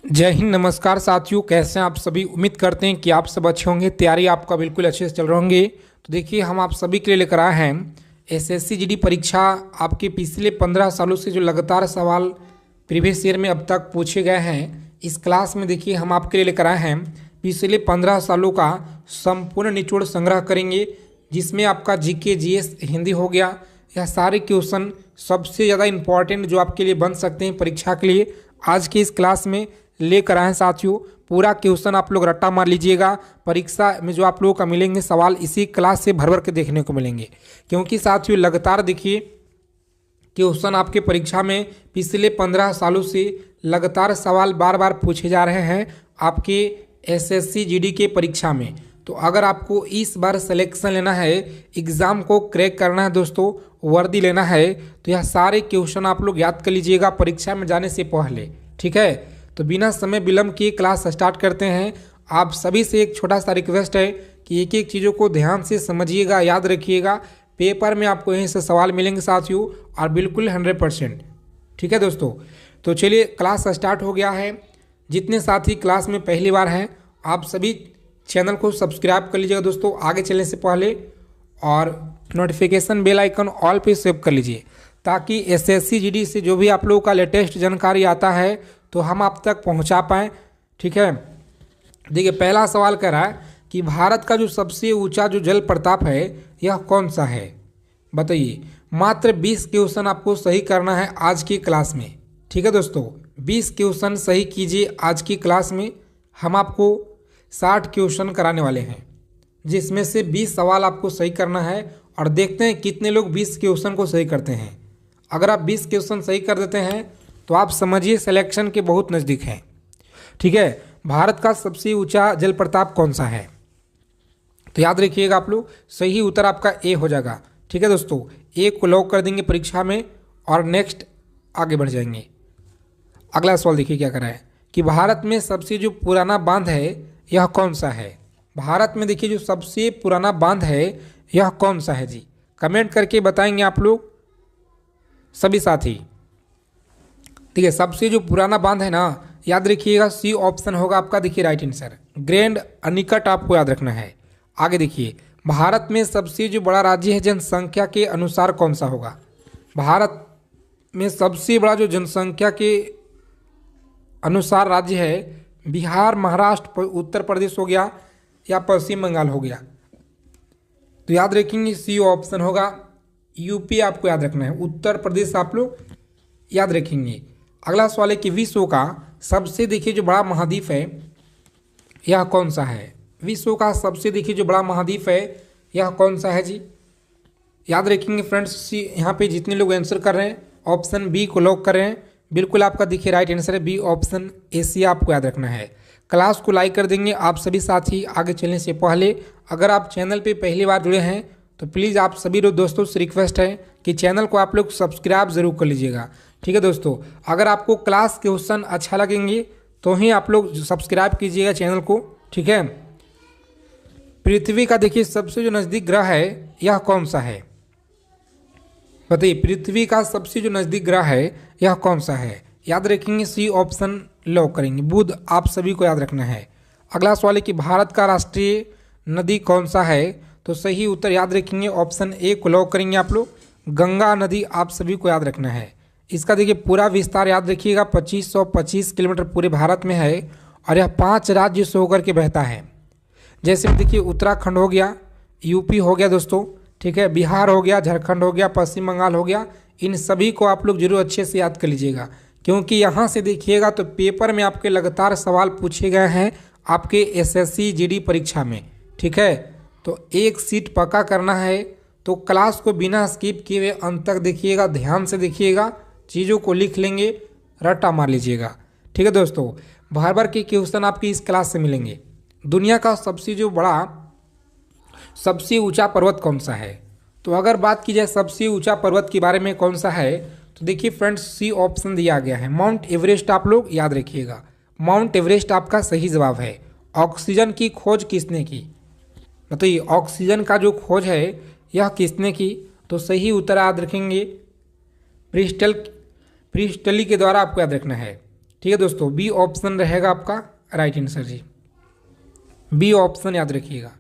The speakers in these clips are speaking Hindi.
जय हिंद, नमस्कार साथियों। कैसे हैं आप सभी। उम्मीद करते हैं कि आप सब अच्छे होंगे। तैयारी आपका बिल्कुल अच्छे से चल रहे होंगे। तो देखिए, हम आप सभी के लिए लेकर आए हैं एसएससी जीडी परीक्षा। आपके पिछले 15 सालों से जो लगातार सवाल प्रीवियस ईयर में अब तक पूछे गए हैं, इस क्लास में देखिए हम आपके लिए लेकर आए हैं पिछले 15 सालों का संपूर्ण निचोड़ संग्रह करेंगे, जिसमें आपका जीके, जीएस, हिंदी हो गया। यह सारे क्वेश्चन सबसे ज़्यादा इम्पॉर्टेंट जो आपके लिए बन सकते हैं परीक्षा के लिए, आज की इस क्लास में लेकर आए साथियों। पूरा क्वेश्चन आप लोग रट्टा मार लीजिएगा। परीक्षा में जो आप लोगों का मिलेंगे सवाल इसी क्लास से भर भर के देखने को मिलेंगे, क्योंकि साथियों लगातार देखिए क्वेश्चन आपके परीक्षा में पिछले 15 सालों से लगातार सवाल बार बार पूछे जा रहे हैं आपके एसएससी जीडी के परीक्षा में। तो अगर आपको इस बार सिलेक्शन लेना है, एग्ज़ाम को क्रैक करना है दोस्तों, वर्दी लेना है, तो यह सारे क्वेश्चन आप लोग याद कर लीजिएगा परीक्षा में जाने से पहले। ठीक है, तो बिना समय विलंब किए क्लास स्टार्ट करते हैं। आप सभी से एक छोटा सा रिक्वेस्ट है कि एक एक चीज़ों को ध्यान से समझिएगा, याद रखिएगा। पेपर में आपको यहीं से सवाल मिलेंगे साथियों, और बिल्कुल 100%। ठीक है दोस्तों, तो चलिए क्लास स्टार्ट हो गया है। जितने साथी क्लास में पहली बार हैं, आप सभी चैनल को सब्सक्राइब कर लीजिएगा दोस्तों आगे चलने से पहले, और नोटिफिकेशन बेल आइकन ऑल पे सेव कर लीजिए, ताकि एसएससी जीडी से जो भी आप लोगों का लेटेस्ट जानकारी आता है तो हम आप तक पहुंचा पाएँ। ठीक है, देखिए पहला सवाल कह रहा है कि भारत का जो सबसे ऊंचा जो जल प्रपात है यह कौन सा है, बताइए। मात्र 20 क्वेश्चन आपको सही करना है आज की क्लास में। ठीक है दोस्तों, 20 क्वेश्चन सही कीजिए आज की क्लास में। हम आपको 60 क्वेश्चन कराने वाले हैं, जिसमें से 20 सवाल आपको सही करना है, और देखते हैं कितने लोग 20 क्वेश्चन को सही करते हैं। अगर आप 20 क्वेश्चन सही कर देते हैं तो आप समझिए सिलेक्शन के बहुत नज़दीक हैं। ठीक है, भारत का सबसे ऊंचा जल प्रपात कौन सा है, तो याद रखिएगा आप लोग, सही उत्तर आपका ए हो जाएगा। ठीक है दोस्तों, ए को लॉक कर देंगे परीक्षा में, और नेक्स्ट आगे बढ़ जाएंगे। अगला सवाल देखिए क्या कर रहा है कि भारत में सबसे जो पुराना बांध है यह कौन सा है। भारत में देखिए जो सबसे पुराना बांध है यह कौन सा है जी, कमेंट करके बताएंगे आप लोग सभी साथी। ठीक है, सबसे जो पुराना बांध है ना, याद रखिएगा सी ऑप्शन होगा आपका। देखिए राइट आंसर ग्रैंड अनिकट आपको याद रखना है। आगे देखिए, भारत में सबसे जो बड़ा राज्य है जनसंख्या के अनुसार कौन सा होगा। भारत में सबसे बड़ा जो जनसंख्या के अनुसार राज्य है, बिहार, महाराष्ट्र, उत्तर प्रदेश हो गया, या पश्चिम बंगाल हो गया। तो याद रखेंगे सी ऑप्शन होगा। यूपी आपको याद रखना है, उत्तर प्रदेश आप लोग याद रखेंगे। अगला सवाल है कि विश्व का सबसे देखिए जो बड़ा महाद्वीप है यह कौन सा है। विश्व का सबसे देखिए जो बड़ा महाद्वीप है यह कौन सा है जी, याद रखेंगे फ्रेंड्स। सी यहाँ पे जितने लोग आंसर कर रहे हैं ऑप्शन बी को लॉक कर रहे हैं, बिल्कुल आपका देखिए राइट आंसर है बी ऑप्शन, एशिया आपको याद रखना है। क्लास को लाइक कर देंगे आप सभी साथी। आगे चलने से पहले अगर आप चैनल पे पहली बार जुड़े हैं तो प्लीज़ आप सभी दोस्तों से रिक्वेस्ट है कि चैनल को आप लोग सब्सक्राइब जरूर कर लीजिएगा। ठीक है दोस्तों, अगर आपको क्लास क्वेश्चन अच्छा लगेंगे तो ही आप लोग सब्सक्राइब कीजिएगा चैनल को। ठीक है, पृथ्वी का देखिए सबसे जो नज़दीक ग्रह है यह कौन सा है, बताइए। पृथ्वी का सबसे जो नज़दीक ग्रह है यह कौन सा है, याद रखेंगे सी ऑप्शन लॉक करेंगे, बुध आप सभी को याद रखना है। अगला सवाल है कि भारत का राष्ट्रीय नदी कौन सा है, तो सही उत्तर याद रखेंगे ऑप्शन ए को लॉक करेंगे आप लोग, गंगा नदी आप सभी को याद रखना है। इसका देखिए पूरा विस्तार याद रखिएगा, 2525 किलोमीटर पूरे भारत में है, और यह 5 राज्यों से होकर के बहता है। जैसे देखिए उत्तराखंड हो गया, यूपी हो गया दोस्तों, ठीक है, बिहार हो गया, झारखंड हो गया, पश्चिम बंगाल हो गया। इन सभी को आप लोग जरूर अच्छे से याद कर लीजिएगा, क्योंकि यहाँ से देखिएगा तो पेपर में आपके लगातार सवाल पूछे गए हैं आपके एसएससी जीडी परीक्षा में। ठीक है, तो एक सीट पक्का करना है, तो क्लास को बिना स्किप किए हुए अंत तक देखिएगा, ध्यान से देखिएगा, चीज़ों को लिख लेंगे, रट्टा मार लीजिएगा। ठीक है दोस्तों, बार बार के क्वेश्चन आपकी इस क्लास से मिलेंगे। दुनिया का सबसे ऊंचा पर्वत कौन सा है, तो अगर बात की जाए सबसे ऊंचा पर्वत के बारे में कौन सा है, तो देखिए फ्रेंड्स सी ऑप्शन दिया गया है, माउंट एवरेस्ट आप लोग याद रखिएगा। माउंट एवरेस्ट आपका सही जवाब है। ऑक्सीजन की खोज किसने की, बताइए। ऑक्सीजन का जो खोज है यह किसने की, तो सही उत्तर याद रखेंगे प्रिस्टली के द्वारा आपको याद रखना है। ठीक है दोस्तों, बी ऑप्शन रहेगा आपका राइट आंसर जी, बी ऑप्शन याद रखिएगा।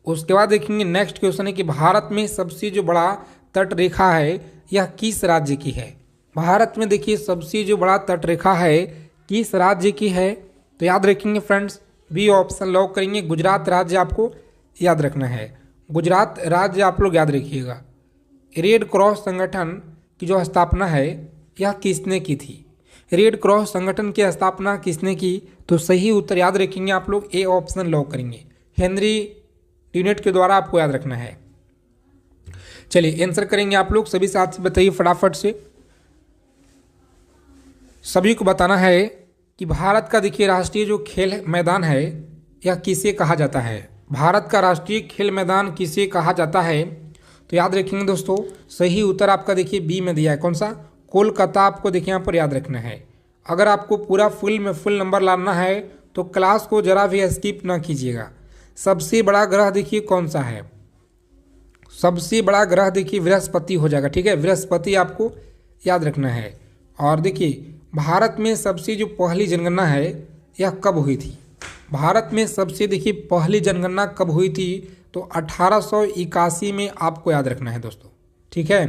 उसके बाद देखेंगे नेक्स्ट क्वेश्चन है कि भारत में सबसे जो बड़ा तट रेखा है यह किस राज्य की है। भारत में देखिए सबसे जो बड़ा तट रेखा है किस राज्य की है, तो याद रखेंगे फ्रेंड्स बी ऑप्शन लॉक करेंगे, गुजरात राज्य आपको याद रखना है। गुजरात राज्य आप लोग याद रखिएगा। रेड क्रॉस संगठन की जो स्थापना है यह किसने की थी, रेड क्रॉस संगठन की स्थापना किसने की, तो सही उत्तर याद रखेंगे आप लोग ए ऑप्शन लॉक करेंगे, हेनरी ड्यूनेट के द्वारा आपको याद रखना है। चलिए आंसर करेंगे आप लोग, सभी साथी बताइए फटाफट से। सभी को बताना है कि भारत का देखिए राष्ट्रीय जो खेल मैदान है यह किसे कहा जाता है, भारत का राष्ट्रीय खेल मैदान किसे कहा जाता है, तो याद रखेंगे दोस्तों सही उत्तर आपका देखिए बी में दिया है, कौन सा, कोलकाता आपको देखिए यहाँ पर याद रखना है। अगर आपको पूरा फुल में फुल नंबर लाना है तो क्लास को जरा भी स्किप ना कीजिएगा। सबसे बड़ा ग्रह देखिए कौन सा है, सबसे बड़ा ग्रह देखिए बृहस्पति हो जाएगा, ठीक है, बृहस्पति आपको याद रखना है। और देखिए भारत में सबसे जो पहली जनगणना है यह कब हुई थी, भारत में सबसे देखिए पहली जनगणना कब हुई थी, तो 1881 में आपको याद रखना है दोस्तों, ठीक है,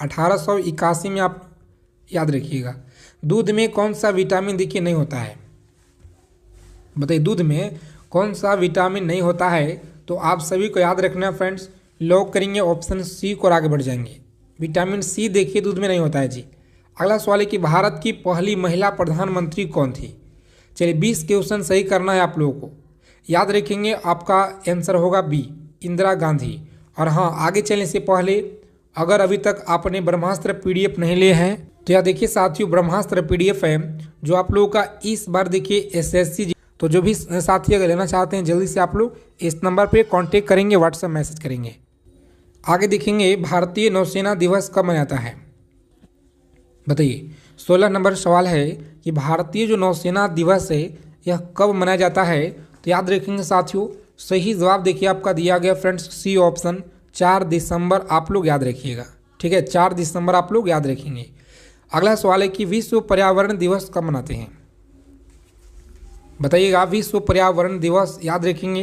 1881 में आप याद रखिएगा। दूध में कौन सा विटामिन देखिए नहीं होता है, बताइए दूध में कौन सा विटामिन नहीं होता है, तो आप सभी को याद रखना है फ्रेंड्स, लॉक करेंगे ऑप्शन सी को और आगे बढ़ जाएंगे। विटामिन सी देखिए दूध में नहीं होता है जी। अगला सवाल है कि भारत की पहली महिला प्रधानमंत्री कौन थी। चलिए 20 क्वेश्चन सही करना है आप लोगों को, याद रखेंगे आपका आंसर होगा बी, इंदिरा गांधी। और हाँ, आगे चलने से पहले अगर अभी तक आपने ब्रह्मास्त्र पीडीएफ नहीं लिए हैं तो यह देखिए साथियों ब्रह्मास्त्र पीडीएफ है जो आप लोगों का इस बार देखिए एसएससी, तो जो भी साथी अगर लेना चाहते हैं जल्दी से आप लोग इस नंबर पे कांटेक्ट करेंगे, व्हाट्सएप मैसेज करेंगे। आगे देखेंगे भारतीय नौसेना दिवस कब मनाता है, बताइए 16 नंबर सवाल है कि भारतीय जो नौसेना दिवस है यह कब मनाया जाता है, तो याद रखेंगे साथियों सही जवाब देखिए आपका दिया गया फ्रेंड्स सी ऑप्शन 4 दिसंबर आप लोग याद रखिएगा, ठीक है, 4 दिसंबर आप लोग याद रखेंगे। अगला सवाल है कि विश्व पर्यावरण दिवस कब मनाते हैं, बताइएगा विश्व पर्यावरण दिवस याद रखेंगे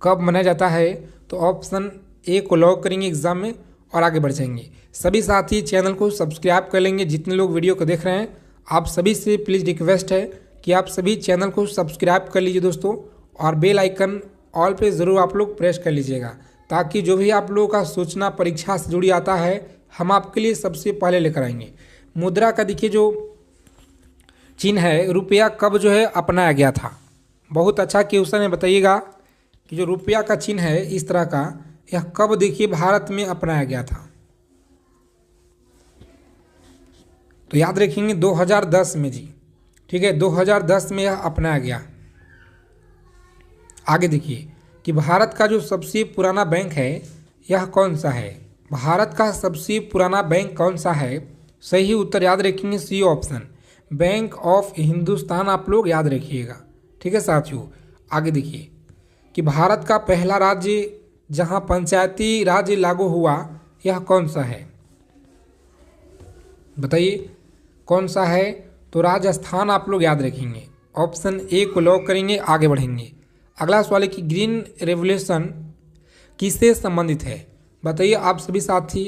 कब मनाया जाता है, तो ऑप्शन ए को लॉक करेंगे एग्जाम में और आगे बढ़ जाएंगे। सभी साथी चैनल को सब्सक्राइब कर लेंगे, जितने लोग वीडियो को देख रहे हैं आप सभी से प्लीज़ रिक्वेस्ट है कि आप सभी चैनल को सब्सक्राइब कर लीजिए दोस्तों, और बेल आइकन ऑल पे ज़रूर आप लोग प्रेस कर लीजिएगा, ताकि जो भी आप लोगों का सूचना परीक्षा से जुड़ी आता है हम आपके लिए सबसे पहले लेकर आएंगे। मुद्रा का देखिए जो चिन्ह है, रुपया कब जो है अपनाया गया था, बहुत अच्छा क्वेश्चन है, बताइएगा कि जो रुपया का चिन्ह है इस तरह का यह कब देखिए भारत में अपनाया गया था, तो याद रखेंगे 2010 में जी, ठीक है, 2010 में यह अपनाया गया। आगे देखिए कि भारत का जो सबसे पुराना बैंक है यह कौन सा है, भारत का सबसे पुराना बैंक कौन सा है, सही उत्तर याद रखेंगे C option Bank of Hindustan आप लोग याद रखिएगा, ठीक है साथियों। आगे देखिए कि भारत का पहला राज्य जहां पंचायती राज लागू हुआ यह कौन सा है, बताइए कौन सा है, तो राजस्थान आप लोग याद रखेंगे, ऑप्शन ए को लॉक करेंगे, आगे बढ़ेंगे। अगला सवाल है कि ग्रीन रेवोल्यूशन किससे संबंधित है, बताइए आप सभी साथी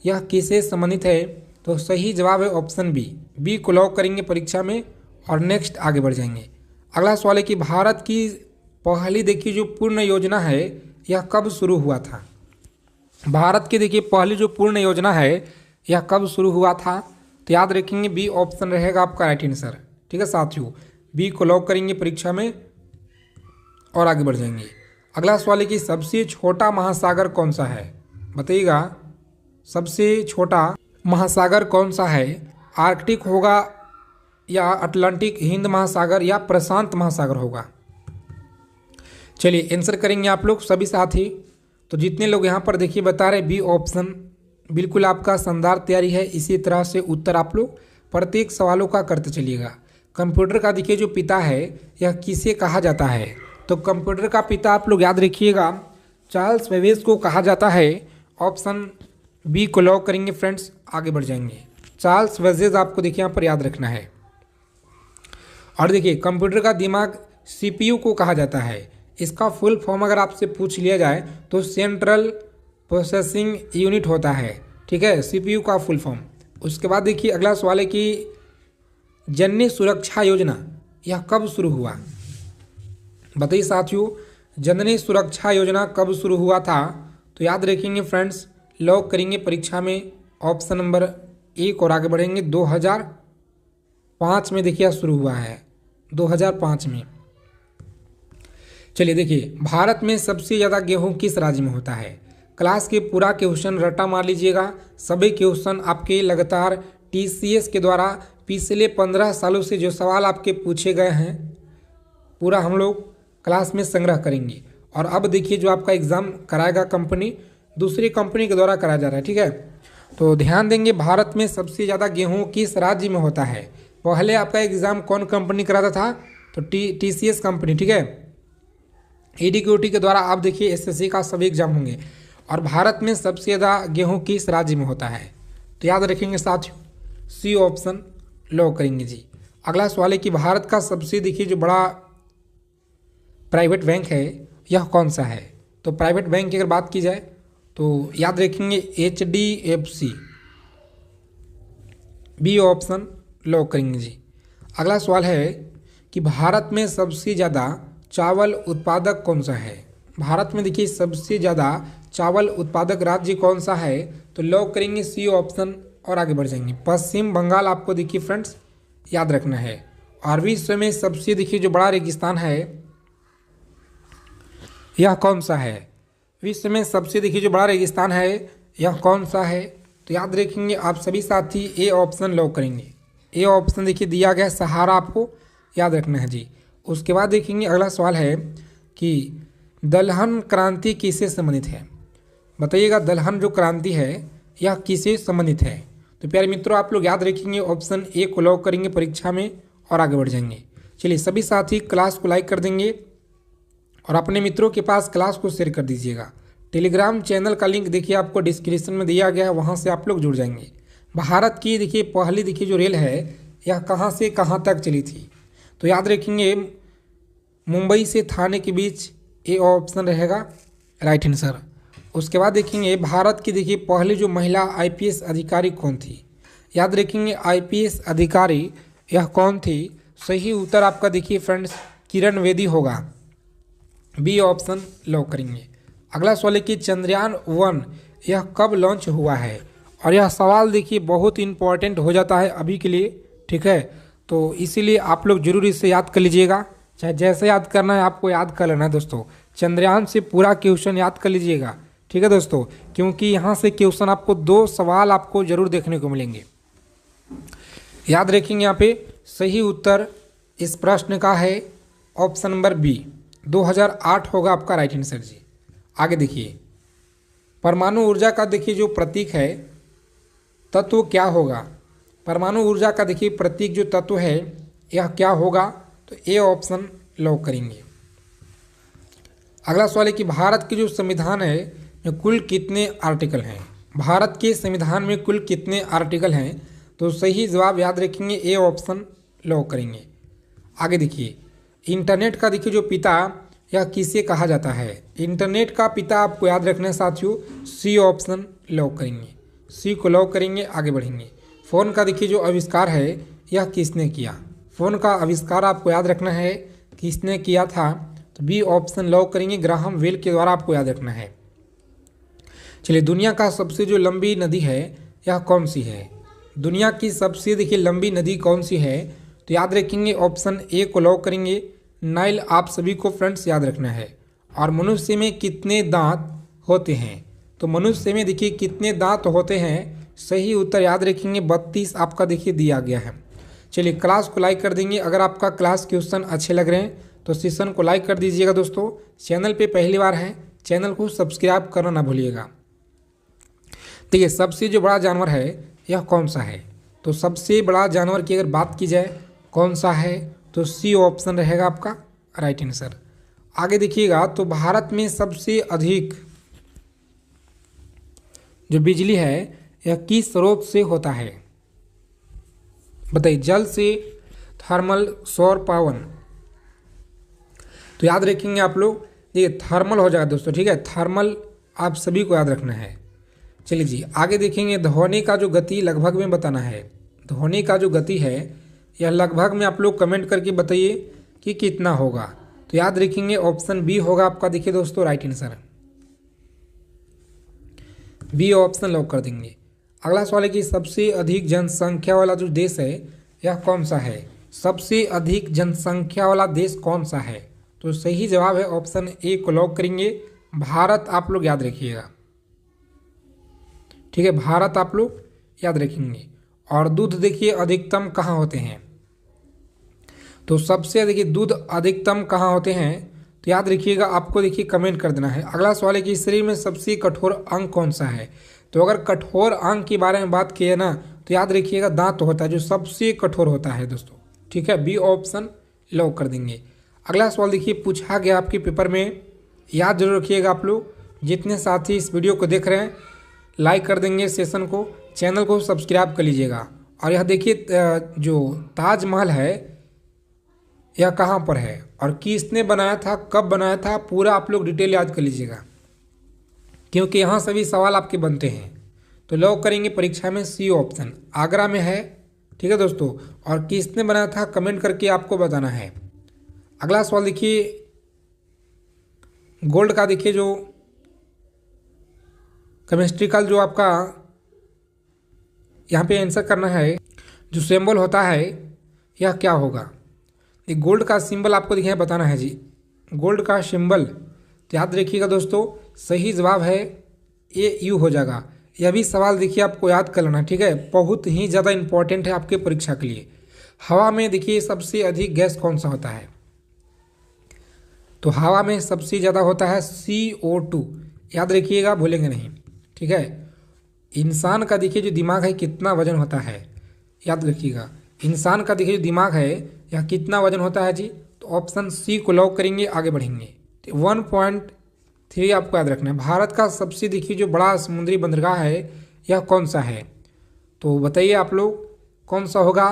यह किससे संबंधित है, तो सही जवाब है ऑप्शन बी, बी को लॉक करेंगे परीक्षा में और नेक्स्ट आगे बढ़ जाएंगे। अगला सवाल है कि भारत की पहली देखिए जो पूर्ण योजना है यह कब शुरू हुआ था, भारत की देखिए पहली जो पूर्ण योजना है यह कब शुरू हुआ था, तो याद रखेंगे बी ऑप्शन रहेगा आपका राइट आंसर, ठीक है साथियों, बी को लॉक करेंगे परीक्षा में और आगे बढ़ जाएंगे। अगला सवाल है कि सबसे छोटा महासागर कौन सा है, बताइएगा सबसे छोटा महासागर कौन सा है, आर्कटिक होगा या अटलांटिक हिंद महासागर या प्रशांत महासागर होगा। चलिए आंसर करेंगे आप लोग सभी साथी, तो जितने लोग यहाँ पर देखिए बता रहे बी ऑप्शन बिल्कुल आपका शानदार तैयारी है। इसी तरह से उत्तर आप लोग प्रत्येक सवालों का करते चलिएगा। कंप्यूटर का देखिए जो पिता है यह किसे कहा जाता है, तो कंप्यूटर का पिता आप लोग याद रखिएगा चार्ल्स बेबेज को कहा जाता है, ऑप्शन बी को लॉक करेंगे फ्रेंड्स, आगे बढ़ जाएंगे। चार्ल्स बेबेज आपको देखिए यहाँ पर याद रखना है। और देखिए कंप्यूटर का दिमाग सीपीयू को कहा जाता है। इसका फुल फॉर्म अगर आपसे पूछ लिया जाए तो सेंट्रल प्रोसेसिंग यूनिट होता है, ठीक है, सीपीयू का फुल फॉर्म। उसके बाद देखिए अगला सवाल है कि जननी सुरक्षा योजना यह कब शुरू हुआ? बताइए साथियों, जननी सुरक्षा योजना कब शुरू हुआ था? तो याद रखेंगे फ्रेंड्स, लॉक करेंगे परीक्षा में ऑप्शन नंबर 1 और आगे बढ़ेंगे 2005 में देखिए शुरू हुआ है, 2005 में। चलिए देखिए, भारत में सबसे ज़्यादा गेहूं किस राज्य में होता है? क्लास के पूरा क्वेश्चन रट्टा मार लीजिएगा, सभी क्वेश्चन आपके लगातार टीसीएस के द्वारा पिछले 15 सालों से जो सवाल आपके पूछे गए हैं पूरा हम लोग क्लास में संग्रह करेंगे। और अब देखिए जो आपका एग्ज़ाम कराएगा कंपनी, दूसरी कंपनी के द्वारा कराया जा रहा है, ठीक है। तो ध्यान देंगे, भारत में सबसे ज़्यादा गेहूं किस राज्य में होता है? पहले आपका एग्ज़ाम कौन कंपनी कराता था? तो टीसीएस कंपनी, ठीक है। एडीक्यूटी के द्वारा आप देखिए एसएससी का सभी एग्जाम होंगे। और भारत में सबसे ज़्यादा गेहूं किस राज्य में होता है? तो याद रखेंगे साथियों, सी ऑप्शन लॉक करेंगे जी। अगला सवाल है कि भारत का सबसे देखिए जो बड़ा प्राइवेट बैंक है यह कौन सा है? तो प्राइवेट बैंक की अगर बात की जाए तो याद रखेंगे HDFC, बी ऑप्शन लॉक करेंगे जी। अगला सवाल है कि भारत में सबसे ज़्यादा चावल उत्पादक कौन सा है? भारत में देखिए सबसे ज़्यादा चावल उत्पादक राज्य कौन सा है? तो लॉक करेंगे सी ऑप्शन और आगे बढ़ जाएंगे। पश्चिम बंगाल आपको देखिए फ्रेंड्स याद रखना है। और विश्व में सबसे देखिए जो बड़ा रेगिस्तान है यह कौन सा है? विश्व में सबसे देखिए जो बड़ा रेगिस्तान है यह कौन सा है? तो याद रखेंगे आप सभी साथी ए ऑप्शन लॉक करेंगे। ए ऑप्शन देखिए दिया गया सहारा, आपको याद रखना है जी। उसके बाद देखेंगे अगला सवाल है कि दलहन क्रांति किससे संबंधित है? बताइएगा, दलहन जो क्रांति है यह किससे संबंधित है? तो प्यारे मित्रों आप लोग याद रखेंगे, ऑप्शन ए को लॉक करेंगे परीक्षा में और आगे बढ़ जाएंगे। चलिए सभी साथी क्लास को लाइक कर देंगे और अपने मित्रों के पास क्लास को शेयर कर दीजिएगा। टेलीग्राम चैनल का लिंक देखिए आपको डिस्क्रिप्शन में दिया गया है, वहाँ से आप लोग जुड़ जाएंगे। भारत की देखिए पहली देखिए जो रेल है यह कहाँ से कहाँ तक चली थी? तो याद रखेंगे मुंबई से थाने के बीच, ए ऑप्शन रहेगा राइट आंसर। उसके बाद देखेंगे भारत की देखिए पहली जो महिला आईपीएस अधिकारी कौन थी? याद रखेंगे आईपीएस अधिकारी यह कौन थी? सही उत्तर आपका देखिए फ्रेंड्स किरण बेदी होगा, बी ऑप्शन लॉक करेंगे। अगला सवाल है कि चंद्रयान 1 यह कब लॉन्च हुआ है? और यह सवाल देखिए बहुत इंपॉर्टेंट हो जाता है अभी के लिए, ठीक है। तो इसीलिए आप लोग जरूर इसे याद कर लीजिएगा, चाहे जैसे याद करना है आपको याद कर लेना है दोस्तों। चंद्रयान से पूरा क्वेश्चन याद कर लीजिएगा, ठीक है दोस्तों, क्योंकि यहाँ से क्वेश्चन आपको 2 सवाल आपको जरूर देखने को मिलेंगे। याद रखेंगे यहाँ पे सही उत्तर इस प्रश्न का है ऑप्शन नंबर बी, 2008 होगा आपका राइट आंसर जी। आगे देखिए, परमाणु ऊर्जा का देखिए जो प्रतीक है तत्व क्या होगा? परमाणु ऊर्जा का देखिए प्रतीक जो तत्व है यह क्या होगा? तो ए ऑप्शन लॉक करेंगे। अगला सवाल है कि भारत के जो संविधान है में कुल कितने आर्टिकल हैं? भारत के संविधान में कुल कितने आर्टिकल हैं? तो सही जवाब याद रखेंगे ए ऑप्शन लॉक करेंगे। आगे देखिए, इंटरनेट का देखिए जो पिता यह किसे कहा जाता है? इंटरनेट का पिता आपको याद रखना है साथियों, सी ऑप्शन लॉक करेंगे। सी को लॉक करेंगे, आगे बढ़ेंगे। फ़ोन का देखिए जो आविष्कार है यह किसने किया? फ़ोन का आविष्कार आपको याद रखना है किसने किया था? तो बी ऑप्शन लॉक करेंगे, ग्राहम बेल के द्वारा आपको याद रखना है। चलिए, दुनिया का सबसे जो लंबी नदी है यह कौन सी है? दुनिया की सबसे देखिए लंबी नदी कौन सी है? तो याद रखेंगे ऑप्शन ए को लॉक करेंगे, नाइल आप सभी को फ्रेंड्स याद रखना है। और मनुष्य में कितने दांत होते हैं? तो मनुष्य में देखिए कितने दांत होते हैं? सही उत्तर याद रखेंगे 32 आपका देखिए दिया गया है। चलिए क्लास को लाइक कर देंगे। अगर आपका क्लास क्वेश्चन अच्छे लग रहे हैं तो सेशन को लाइक कर दीजिएगा दोस्तों। चैनल पे पहली बार है, चैनल को सब्सक्राइब करना ना भूलिएगा। देखिए, सबसे जो बड़ा जानवर है यह कौन सा है? तो सबसे बड़ा जानवर की अगर बात की जाए कौन सा है? तो सी ऑप्शन रहेगा आपका राइट आंसर। आगे देखिएगा, तो भारत में सबसे अधिक जो बिजली है यह किस स्रोत से होता है? बताइए, जल से, थर्मल सौर पावन। तो याद रखेंगे आप लोग, ये थर्मल हो जाएगा दोस्तों, ठीक है, थर्मल आप सभी को याद रखना है। चलिए जी आगे देखेंगे, ध्वनि का जो गति लगभग में बताना है। ध्वनि का जो गति है यह लगभग में आप लोग कमेंट करके बताइए कि कितना होगा। तो याद रखेंगे ऑप्शन बी होगा आपका, देखिए दोस्तों right answer, B option lock कर देंगे। अगला सवाल है कि सबसे अधिक जनसंख्या वाला जो देश है यह कौन सा है? सबसे अधिक जनसंख्या वाला देश कौन सा है? तो सही जवाब है ऑप्शन ए को लॉक करेंगे, भारत आप लोग याद रखिएगा, ठीक है, भारत आप लोग याद रखेंगे। और दूध देखिए अधिकतम कहाँ होते हैं? तो सबसे देखिए दूध अधिकतम कहाँ होते हैं? तो याद रखिएगा, आपको देखिए कमेंट कर देना है। अगला सवाल है कि शरीर में सबसे कठोर अंग कौन सा है? तो अगर कठोर अंग के बारे में बात किए ना तो याद रखिएगा दांत होता है जो सबसे कठोर होता है दोस्तों, ठीक है, बी ऑप्शन लॉक कर देंगे। अगला सवाल देखिए पूछा गया आपके पेपर में, याद जरूर रखिएगा आप लोग। जितने साथी इस वीडियो को देख रहे हैं लाइक कर देंगे सेशन को, चैनल को सब्सक्राइब कर लीजिएगा। और यह देखिए जो ताजमहल है यह कहाँ पर है और किसने बनाया था, कब बनाया था, पूरा आप लोग डिटेल याद कर लीजिएगा, क्योंकि यहाँ सभी सवाल आपके बनते हैं। तो लॉक करेंगे परीक्षा में सी ऑप्शन, आगरा में है, ठीक है दोस्तों। और किसने बनाया था कमेंट करके आपको बताना है। अगला सवाल देखिए गोल्ड का, देखिए जो केमिस्ट्रिकल जो आपका यहाँ पे आंसर करना है, जो सिंबल होता है यह क्या होगा? ये गोल्ड का सिंबल आपको देखिए बताना है जी, गोल्ड का सिंबल। तो याद रखिएगा दोस्तों, सही जवाब है ए यू हो जाएगा। यह भी सवाल देखिए आपको याद कर लेना, ठीक है, बहुत ही ज़्यादा इंपॉर्टेंट है आपके परीक्षा के लिए। हवा में देखिए सबसे अधिक गैस कौन सा होता है? तो हवा में सबसे ज़्यादा होता है CO2, याद रखिएगा, भूलेंगे नहीं, ठीक है। इंसान का देखिए जो दिमाग है कितना वजन होता है, याद रखिएगा, इंसान का देखिए जो दिमाग है यह कितना वजन होता है जी? तो ऑप्शन सी को लॉक करेंगे, आगे बढ़ेंगे। तो 1.3 आपको याद रखना है। भारत का सबसे देखिए जो बड़ा समुद्री बंदरगाह है यह कौन सा है? तो बताइए आप लोग कौन सा होगा?